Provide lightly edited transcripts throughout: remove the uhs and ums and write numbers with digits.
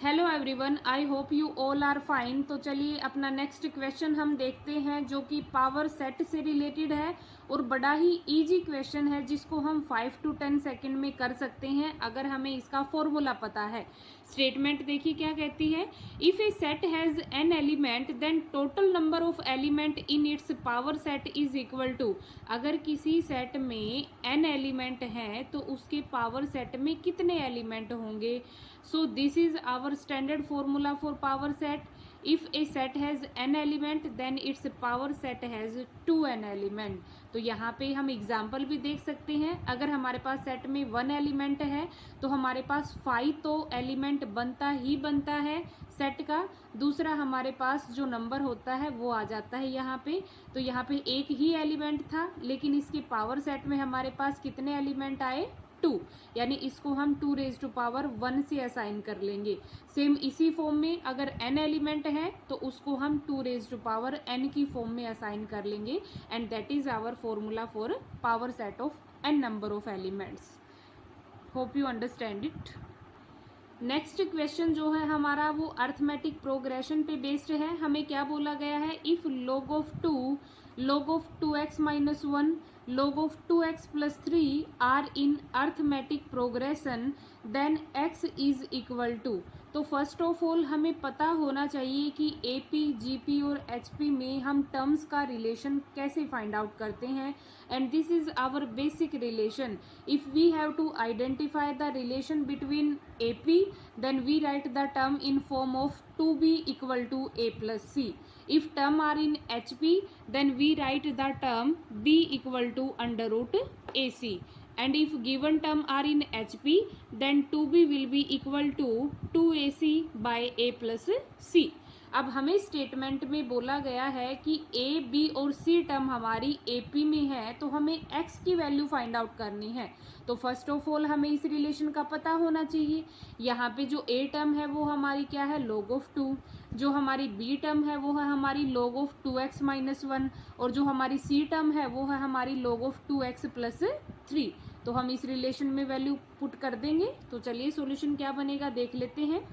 Hello everyone, I hope you all are fine. तो चलिए अपना नेक्स्ट क्वेश्चन हम देखते हैं जो कि पावर सेट से रिलेटेड है और बड़ा ही इजी क्वेश्चन है जिसको हम 5 to 10 सेकेंड में कर सकते हैं अगर हमें इसका फॉर्मूला पता है। स्टेटमेंट देखिए क्या कहती है। If a set has n element then total number of element in its power set is equal to. अगर किसी सेट में n एलिमेंट हैं तो उसके पावर सेट में कितने एलिमेंट होंगे। So this is our standard formula for power set. If a set has n element then its power set has 2n element. तो यहाँ पे हम एग्जाम्पल भी देख सकते हैं। अगर हमारे पास सेट में 1 एलिमेंट है तो हमारे पास 5 तो एलिमेंट बनता ही बनता है सेट का। दूसरा हमारे पास जो नंबर होता है वो आ जाता है यहाँ पे। तो यहाँ पे एक ही एलिमेंट था लेकिन इसके पावर सेट में हमारे पास कितने एलिमेंट आए, 2, यानी इसको हम 2 रेज टू पावर 1 से असाइन कर लेंगे। सेम इसी फॉर्म में अगर n एलिमेंट है तो उसको हम 2 रेज टू पावर n की फॉर्म में असाइन कर लेंगे and that is our formula for power set of n number of elements. Hope you understand it. Next question जो है हमारा वो अर्थमेटिक प्रोग्रेशन पे बेस्ड है। हमें क्या बोला गया है, if log of 2x minus 1 log of 2x plus 3 are in arithmetic progression then x is equal to। तो फर्स्ट ऑफ ऑल हमें पता होना चाहिए कि एपी, जीपी और एचपी में हम टर्म्स का रिलेशन कैसे फाइंड आउट करते हैं and this is our basic relation. If we have to identify the relation between AP then we write the term in form of 2b equal to a plus c। if term are in hp then we write the term b equal to under root ac and if given term are in hp then 2b will be equal to 2ac by a plus c। अब हमें statement में बोला गया है कि ए, B और सी term हमारी AP में है तो हमें एक्स की वैल्यू फाइंड आउट करनी है। तो फर्स्ट ऑफ ऑल हमें इस रिलेशन का पता होना चाहिए। यहाँ पे जो ए टर्म है वो हमारी क्या है, log of 2। जो हमारी बी टर्म है वो है हमारी log of 2x minus 1 और जो हमारी सी टर्म है वो है हमारी log of 2x plus 3। तो हम इस रिलेशन में वैल्यू पुट कर देंगे। तो चलिए सॉल्यूशन क्या बनेगा देख लेते हैं।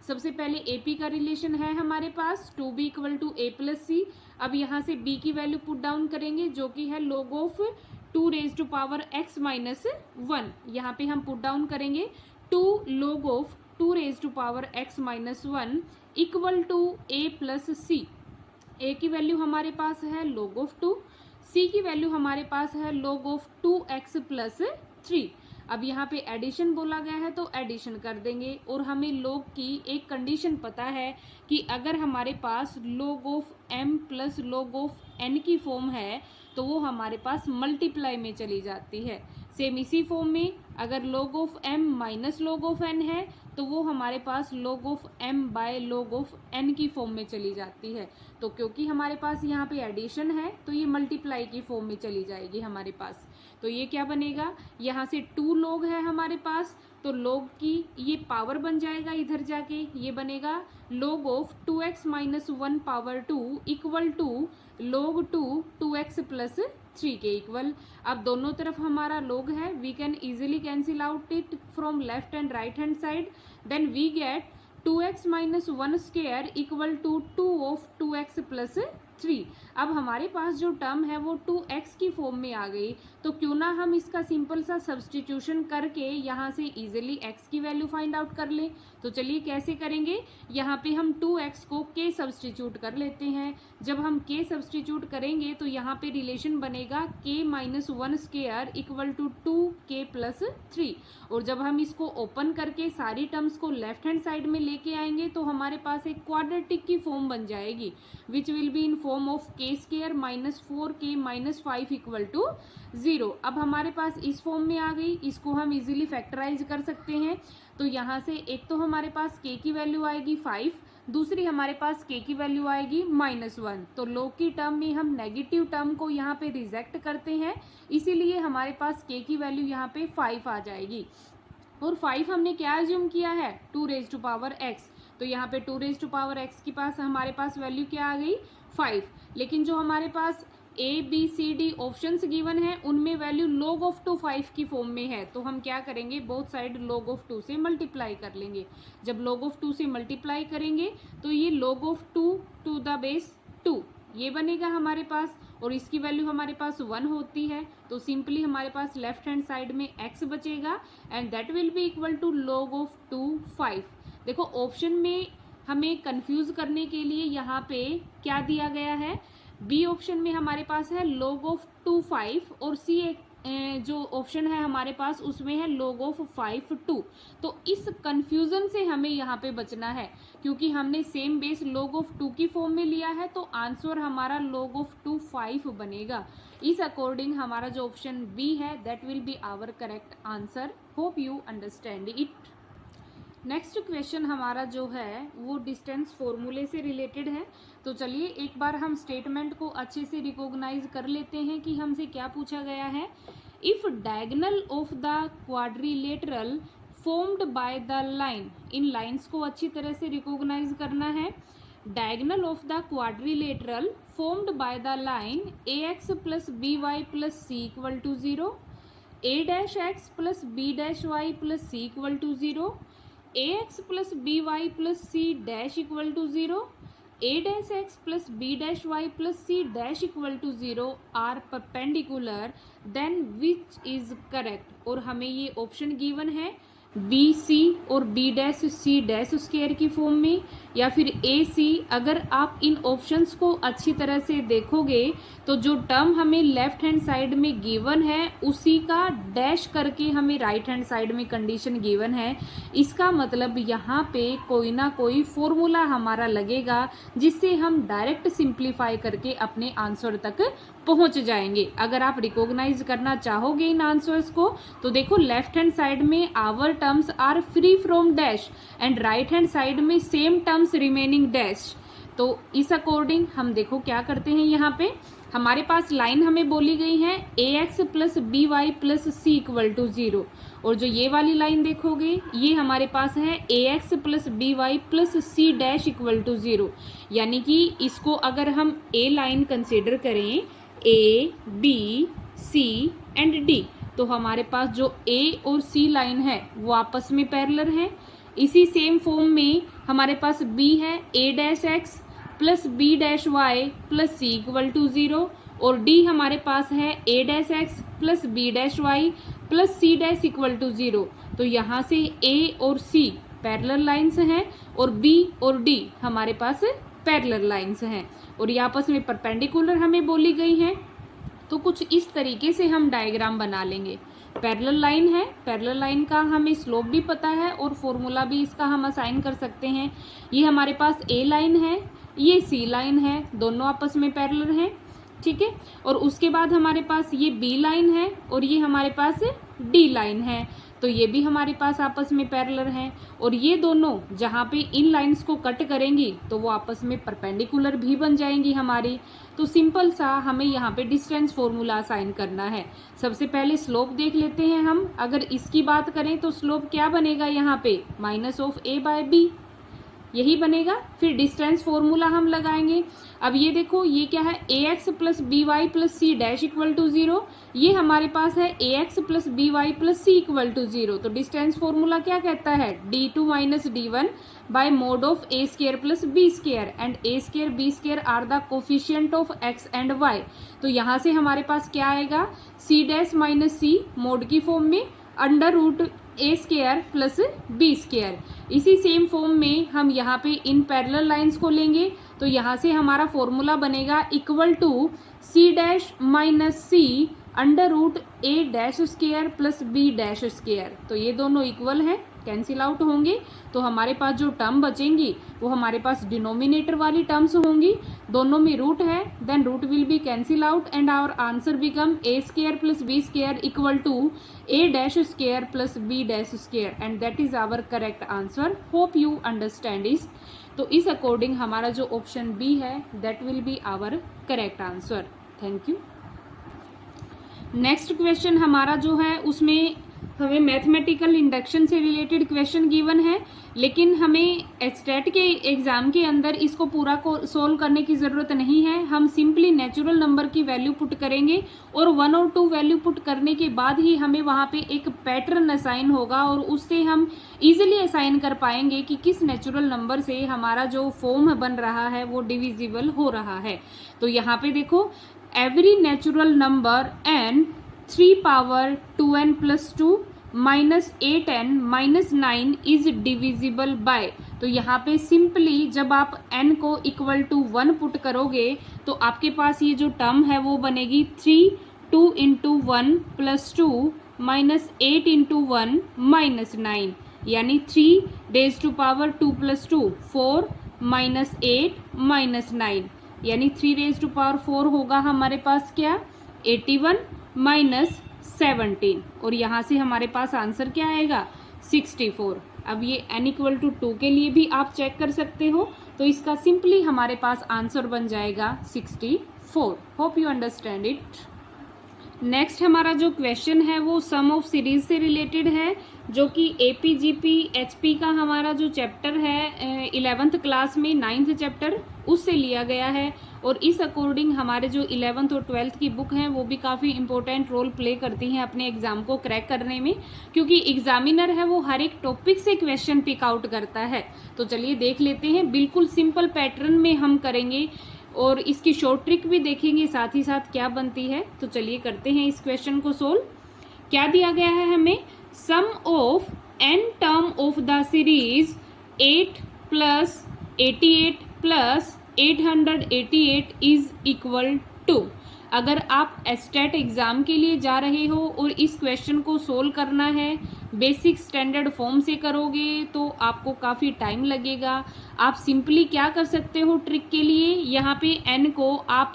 सबसे पहले AP का रिलेशन है हमारे पास 2b equal to a plus C. अब यहाँ से b की वैल्यू पुट डाउन करेंगे जो कि है log of 2 raise to power x minus 1। यहाँ पे हम पुट डाउन करेंगे 2 log of 2 raise to power x minus 1 equal to a plus C. a की वैल्यू हमारे पास है log ऑफ 2, c की वैल्यू हमारे पास है log ऑफ 2x प्लस 3। अब यहाँ पे एडिशन बोला गया है तो एडिशन कर देंगे और हमें log की एक कंडीशन पता है कि अगर हमारे पास log of m plus log of n की फॉर्म है तो वो हमारे पास मल्टीप्लाई में चली जाती है। सेम इसी फॉर्म में अगर log of m minus log of n है तो वो हमारे पास log of m by log of n की फॉर्म में चली जाती है। तो क्योंकि हमारे पास यहाँ पे एडिशन है तो ये मल्टीप्लाई की फॉर्म में चली जाएगी हमारे पास। तो ये क्या बनेगा, यहाँ से 2 log है हमारे पास तो log की ये पावर बन जाएगा इधर जाके, ये बनेगा log of 2x minus 1 power 2 equal to log 2x plus 3 के इक्वल। अब दोनों तरफ हमारा log है, we can easily cancel out it from left and right hand side. Then we get 2x minus 1 square equal to 2 of 2x plus 3। अब हमारे पास जो term है वो 2x की फॉर्म में आ गई तो क्यों ना हम इसका सिंपल सा सब्सटीट्यूशन करके यहाँ से इजीली x की वैल्यू फाइंड आउट कर लें। तो चलिए कैसे करेंगे, यहाँ पे हम 2x को k सब्सटीट्यूट कर लेते हैं। जब हम k सब्सटीट्यूट करेंगे तो यहाँ पे रिलेशन बनेगा k minus 1 square equal to 2k plus 3 और जब हम इसको ओपन करके सारी टर्म्स को लेफ्ट हैंड साइड में लेके आएंगे तो हमारे पास एक क्वाड्रेटिक की फॉर्म बन जाएगी which will be in form of k square minus 4k minus 5 equal to 0। अब हमारे पास इस फॉर्म में आ गई, इसको हम इजीली फैक्टराइज कर सकते हैं। तो यहाँ से एक तो हमारे पास k की वैल्यू आएगी 5, दूसरी हमारे पास k की वैल्यू आएगी -1। तो log की टर्म में हम नेगेटिव टर्म को यहाँ पे रिजेक्ट करते हैं, इसीलिए हमारे पास k की वैल्यू यहाँ पे 5 आ जाएगी। और 5 हमने क्या एज्यूम किया है, 2 रेज टू पावर x। तो यहाँ पे 2 रेज टू पावर x के पास हमारे पास वैल्यू क्या आ गई, 5। लेकिन जो हमारे पास A B C D options given है, उनमें वैल्यू log of 2 5 की फॉर्म में है, तो हम क्या करेंगे, बोथ साइड log of 2 से मल्टीप्लाई कर लेंगे। जब log of 2 से मल्टीप्लाई करेंगे तो ये log of 2 to the base 2 ये बनेगा हमारे पास, और इसकी वैल्यू हमारे पास 1 होती है, तो सिंपली हमारे पास लेफ्ट हैंड साइड में x बचेगा and that will be equal to log of 2 5। देखो ऑप्शन में हमें कंफ्यूज करने के लिए यहाँ पे क्या दिया गया है, बी ऑप्शन में हमारे पास है log of 2 5 और सी जो ऑप्शन है हमारे पास उसमें है log of 5 2। तो इस कंफ्यूजन से हमें यहाँ पे बचना है, क्योंकि हमने सेम बेस log of 2 की फॉर्म में लिया है, तो आंसर हमारा log of 2 5 बनेगा। इस अकॉर्डिंग हमारा जो ऑप्शन बी है that will be our correct answer. Hope you understand it. Next question हमारा जो है वो डिस्टेंस फॉर्मूले से रिलेटेड है। तो चलिए एक बार हम स्टेटमेंट को अच्छे से रिकॉग्नाइज कर लेते हैं कि हमसे क्या पूछा गया है। If diagonal of the quadrilateral formed by the line, इन लाइंस को अच्छी तरह से रिकॉग्नाइज करना है। Diagonal of the quadrilateral formed by the line ax plus B Y plus C equal to 0, a dash X plus B dash Y plus C equal to 0, ax plus B Y plus C dash equal to 0, a dash X plus B dash Y plus C dash equal to 0 are perpendicular, then which is correct. और हमें ये option given है B C और B dash C dash square की form में, या फिर ए सी। अगर आप इन ऑप्शंस को अच्छी तरह से देखोगे तो जो टर्म हमें लेफ्ट हैंड साइड में गिवन है उसी का डैश करके हमें राइट हैंड साइड में कंडीशन गिवन है। इसका मतलब यहाँ पे कोई ना कोई फॉर्मूला हमारा लगेगा जिससे हम डायरेक्ट सिंप्लीफाई करके अपने आंसर तक पहुंच जाएंगे। अगर आप रिकॉग्नाइज करना चाहोगे इन आंसर्स को तो देखो लेफ्ट हैंड साइड में our terms are free from dash and right hand side में सेम टर्म्स रिमेनिंग डैश। तो इस अकॉर्डिंग हम देखो क्या करते हैं, यहाँ पे हमारे पास लाइन हमें बोली गई है ax plus B Y plus C equal to 0, और जो ये वाली लाइन देखोगे ये हमारे पास है ax plus B Y plus C dash equal to 0। यानी कि इसको अगर हम ए लाइन कंसिडर करें A B C and D, तो हमारे पास जो ए और सी लाइन है वो आपस में पैरेलल है। इसी सेम फॉर्म में हमारे पास बी है a dash X plus B dash Y plus C equal to 0, और डी हमारे पास है a dash X plus B dash Y plus C dash equal to 0। तो यहाँ से a और c पैरेलल लाइंस हैं और b और d हमारे पास पैरेलल लाइंस हैं, और ये आपस में परपेंडिकुलर हमें बोली गई हैं। तो कुछ इस तरीके से हम डायग्राम बना लेंगे। पैरेलल लाइन है, पैरेलल लाइन का हमें स्लोप भी पता है और फॉर्मूला भी इसका हम असाइन कर सकते हैं। ये हमारे पास ए लाइन है, ये सी लाइन है, दोनों आपस में पैरेलल हैं, ठीक है। और उसके बाद हमारे पास ये बी लाइन है और ये हमारे पास डी लाइन है, तो ये भी हमारे पास आपस में पैरेलल हैं, और ये दोनों जहाँ पे इन लाइंस को कट करेंगी तो वो आपस में परपेंडिकुलर भी बन जाएंगी हमारी। तो सिंपल सा हमें यहाँ पे डिस्टेंस फॉर्मूला असाइन करना है। सबसे पहले स्लोप देख लेते हैं हम। अगर इसकी बात करें तो स्लोप क्या बनेगा यहाँ पे, minus of A by B, यही बनेगा। फिर डिस्टेंस फॉर्मूला हम लगाएंगे। अब ये देखो ये क्या है, ax plus B Y plus C dash equal to 0, ये हमारे पास है ax plus B Y plus C equal to 0। तो डिस्टेंस फॉर्मूला क्या कहता है, d2 minus d1 by mod of a square plus b square and a square b square are the coefficient of x and y। तो यहाँ से हमारे पास क्या आएगा, c dash minus C mod की फॉर्म में अंडर रूट ए square plus B square. इसी सेम फॉर्म में हम यहाँ पे इन पैरेलल लाइंस को लेंगे, तो यहाँ से हमारा फॉर्मूला बनेगा equal to C dash minus C under root A dash square plus B dash square. तो ये दोनों इक्वल हैं, कैंसिल आउट होंगे, तो हमारे पास जो टर्म बचेंगी वो हमारे पास डिनोमिनेटर वाली टर्म्स होंगी, दोनों में रूट है, then root will be cancel out and our answer become A square plus B square equal to A dash square plus B dash square, and that is our correct answer. Hope you understand this. तो इस according हमारा जो option B है that will be our correct answer. Thank you. Next question हमारा जो है उसमें हमें मैथमेटिकल इंडक्शन से रिलेटेड क्वेश्चन गिवन है, लेकिन हमें स्टेट के एग्जाम के अंदर इसको पूरा को सोल्व करने की ज़रूरत नहीं है। हम सिंपली नेचुरल नंबर की वैल्यू पुट करेंगे और 1 और 2 वैल्यू पुट करने के बाद ही हमें वहाँ पे एक पैटर्न असाइन होगा और उससे हम इजीली असाइन कर पाएंगे कि किस नेचुरल नंबर से हमारा जो फॉर्म बन रहा है वो डिविजिबल हो रहा है। तो यहाँ पे देखो, every natural number n 3 power 2n plus 2 minus 8n minus 9 is divisible by. तो यहाँ पे सिंपली जब आप n को इक्वल टू 1 पुट करोगे तो आपके पास ये जो टर्म है वो बनेगी 3 2 into 1 plus 2 minus 8 into 1 minus 9, यानी 3 raise to power 2 plus 2 4 minus 8 minus 9, यानी 3 रेज टू पावर 4 होगा हमारे पास क्या 81 माइनस 17, और यहाँ से हमारे पास आंसर क्या आएगा 64। अब ये n इक्वल टू 2 के लिए भी आप चेक कर सकते हो, तो इसका सिंपली हमारे पास आंसर बन जाएगा 64। Hope you understand it. Next हमारा जो क्वेश्चन है वो सम ऑफ सीरीज से रिलेटेड है, जो कि APGP HP का हमारा जो चैप्टर है 11th क्लास में 9th चैप्टर उससे लिया गया है, और इस अकॉर्डिंग हमारे जो 11th और 12th की बुक हैं वो भी काफ़ी इंपॉर्टेंट रोल प्ले करती हैं अपने एग्जाम को क्रैक करने में, क्योंकि एग्जामिनर है वो हर एक टॉपिक से क्वेश्चन पिक आउट करता है। तो चलिए देख लेते हैं, बिल्कुल सिंपल पैटर्न में हम करेंगे और इसकी शॉर्ट ट्रिक भी देखेंगे साथ ही साथ क्या बनती है। तो चलिए करते हैं इस क्वेश्चन को सोल्व। क्या दिया गया है हमें, sum of n term of the series 8 plus 88 plus 888 is equal to. अगर आप स्टेट एग्जाम के लिए जा रहे हो और इस क्वेश्चन को सोल्व करना है बेसिक स्टैंडर्ड फॉर्म से करोगे तो आपको काफ़ी टाइम लगेगा। आप सिंपली क्या कर सकते हो ट्रिक के लिए, यहाँ पे n को आप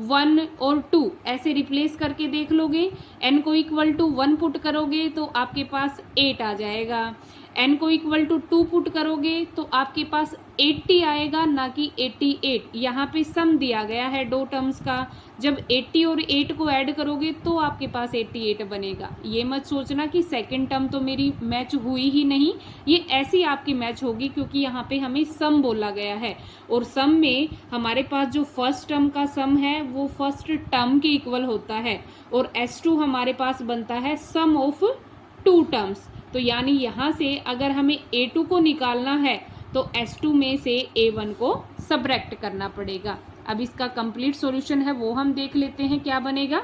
1 और 2 ऐसे रिप्लेस करके देख लोगे। n को इक्वल टू 1 पुट करोगे तो आपके पास 8 आ जाएगा, n को इक्वल टू 2 पुट करोगे तो आपके पास 80 आएगा, ना कि 88। यहाँ पे सम दिया गया है दो टर्म्स का, जब 80 और 8 को ऐड करोगे तो आपके पास 88 बनेगा। ये मत सोचना कि सेकंड टर्म तो मेरी मैच हुई ही नहीं, ये ऐसी आपकी मैच होगी क्योंकि यहाँ पे हमें सम बोला गया है, और सम में हमारे पास जो फर्स्ट टर्म का सम है वो फर्स्ट टर्म के इक्वल होता है, और S2 हमारे पास बनता है सम ऑफ 2 टर्म्स। तो यानी यहाँ से अगर हमें A2 को निकालना है तो S2 में से A1 को सबट्रैक्ट करना पड़ेगा। अब इसका कंप्लीट सॉल्यूशन है वो हम देख लेते हैं क्या बनेगा।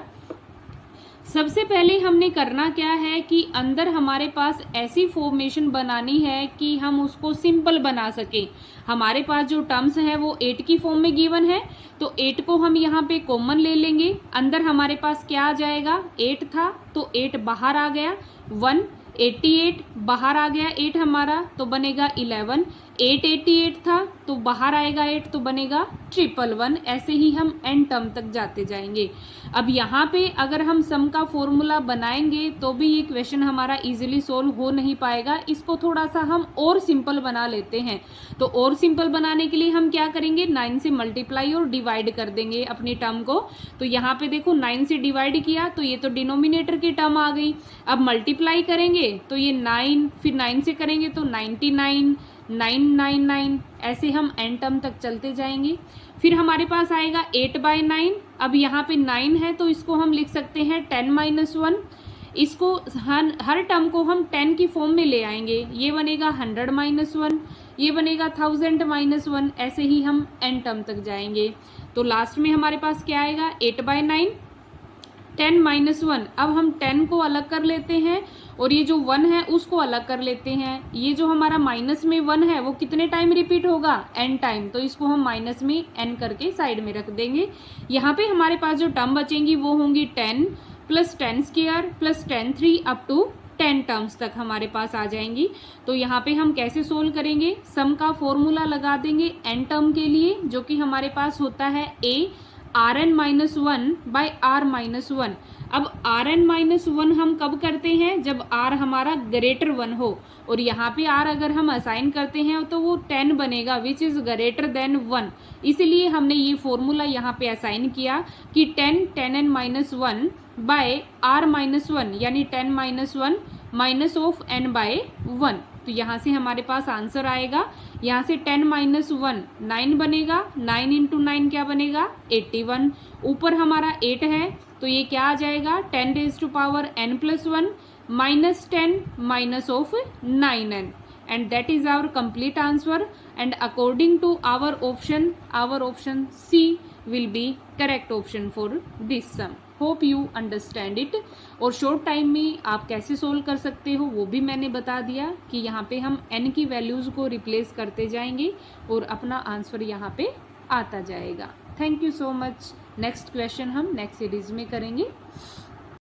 सबसे पहले हमने करना क्या है कि अंदर हमारे पास ऐसी फॉर्मेशन बनानी है कि हम उसको सिंपल बना सकें। हमारे पास जो टर्म्स है वो 8 की फॉर्म में गिवन है, तो 8 को हम यहाँ पे कॉमन ले लेंगे। अंदर हमारे पास क्या आ जाएगा, 8 था तो 8 बाहर आ गया, 1 88 बाहर आ गया 8 हमारा तो बनेगा 11, 888 था तो बाहर आएगा 8 तो बनेगा 111। ऐसे ही हम n टर्म तक जाते जाएंगे। अब यहाँ पे अगर हम सम का फॉर्मूला बनाएंगे तो भी ये क्वेश्चन हमारा इजीली सोल्व हो नहीं पाएगा। इसको थोड़ा सा हम और सिंपल बना लेते हैं। तो और सिंपल बनाने के लिए हम क्या करेंगे, 9 से मल्टीप्लाई और डिवाइड कर देंगे अपनी टर्म को। तो यहाँ पे देखो 9 से डिवाइड किया तो ये तो डिनोमिनेटर की टर्म आ गई। अब मल्टीप्लाई करेंगे तो ये 9, फिर 9 से करेंगे तो 99, 999, ऐसे हम n टर्म तक चलते जाएंगे। फिर हमारे पास आएगा 8/9। अब यहाँ पे 9 है तो इसको हम लिख सकते हैं 10-1। इसको हर टर्म को हम 10 की फॉर्म में ले आएंगे, ये बनेगा 100-1, ये बनेगा 1000-1, ऐसे ही हम n टर्म तक जाएंगे। तो लास्ट में हमारे पास क्या आएगा, 8/9 10-1। अब हम 10 को अलग कर लेते हैं और ये जो 1 है उसको अलग कर लेते हैं। ये जो हमारा माइनस में 1 है वो कितने टाइम रिपीट होगा, n टाइम, तो इसको हम माइनस में n करके साइड में रख देंगे। यहाँ पे हमारे पास जो टर्म बचेंगी वो होंगी 10 plus 10 square plus 10 3 up to 10 terms तक हमारे पास आ जाएंगी। तो यहाँ पे हम कैसे सोल्व करेंगे, सम का फॉर्मूला लगा देंगे n टर्म के लिए, जो कि हमारे पास होता है a Rn-1/r-1। अब Rn-1 हम कब करते हैं, जब r हमारा ग्रेटर 1 हो, और यहाँ पे r अगर हम असाइन करते हैं तो वो 10 बनेगा विच इज ग्रेटर देन 1। इसलिए हमने ये फॉर्मूला यहाँ पे असाइन किया कि 10 10n-1 बाय r-1 यानी 10-1 माइनस ऑफ n बाय 1। तो यहाँ से हमारे पास आंसर आएगा, यहाँ से 10 माइनस 1 9 बनेगा, 9 इंटू 9 क्या बनेगा 81। ऊपर हमारा 8 है तो ये क्या आ जाएगा 10 raise to power n plus 1 minus 10 minus of 9n, and that is our complete answer, and according to our option C will be correct option for this sum. Hope you understand it. और short time में आप कैसे solve कर सकते हो वो भी मैंने बता दिया कि यहाँ पे हम n की वैल्यूज़ को रिप्लेस करते जाएंगे और अपना आंसर यहाँ पे आता जाएगा। Thank you so much. Next question हम नेक्स्ट सीरीज में करेंगे।